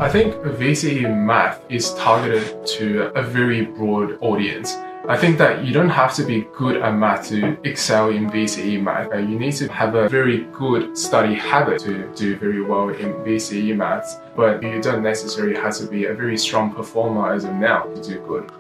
I think VCE Math is targeted to a very broad audience. I think that you don't have to be good at math to excel in VCE Math. You need to have a very good study habit to do very well in VCE Maths, but you don't necessarily have to be a very strong performer as of now to do good.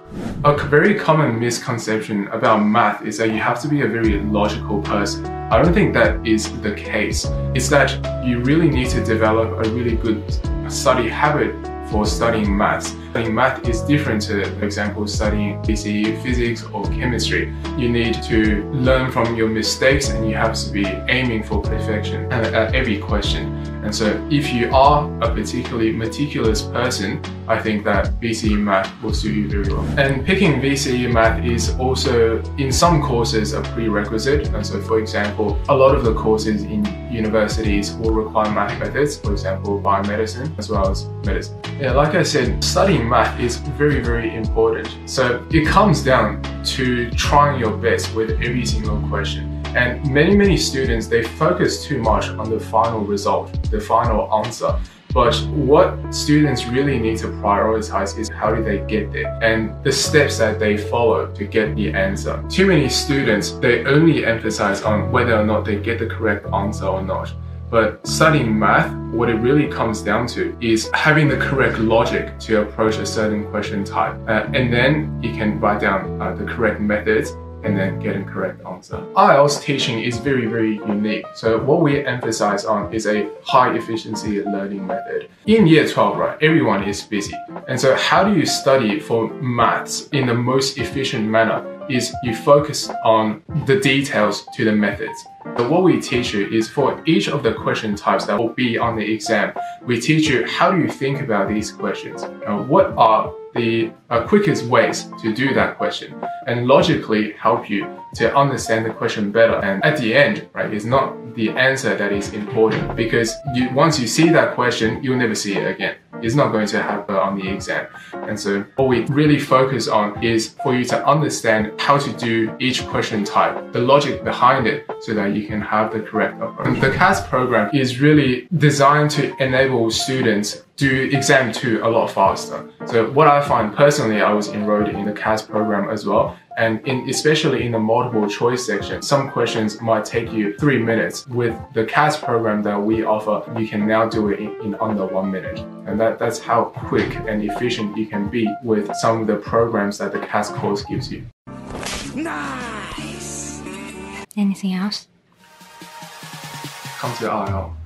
A very common misconception about math is that you have to be a very logical person. I don't think that is the case. It's that you really need to develop a really good study habit for studying maths. Studying math is different to, for example, studying VCE physics or chemistry. You need to learn from your mistakes and you have to be aiming for perfection at every question. And so if you are a particularly meticulous person, I think that VCE Math will suit you very well. And picking VCE Math is also, in some courses, a prerequisite. And so, for example, a lot of the courses in universities will require math methods, for example, biomedicine as well as medicine. Yeah, like I said, studying math is very, very important. So it comes down to trying your best with every single question. And many students, they focus too much on the final result, the final answer. But what students really need to prioritize is how do they get there and the steps that they follow to get the answer. Too many students, they only emphasize on whether or not they get the correct answer or not. But studying math, what it really comes down to is having the correct logic to approach a certain question type. And then you can write down the correct methods and then get a correct answer. IELTS teaching is very, very unique. So what we emphasize on is a high efficiency learning method. In year 12, right, everyone is busy. And so how do you study for maths in the most efficient manner is you focus on the details to the methods. So what we teach you is for each of the question types that will be on the exam, we teach you how do you think about these questions. What are the quickest ways to do that question and logically help you to understand the question better. And at the end, right, it's not the answer that is important because once you see that question, you'll never see it again. It's not going to happen on the exam. And so what we really focus on is for you to understand how to do each question type, the logic behind it, so that you can have the correct approach. The CAS program is really designed to enable students do exam 2 a lot faster. So what I find personally, I was enrolled in the CAS program as well. And especially in the multiple choice section, some questions might take you 3 minutes. With the CAS program that we offer, you can now do it in under 1 minute. And that's how quick and efficient you can be with some of the programs that the CAS course gives you. Nice! Anything else? Come to IELTS.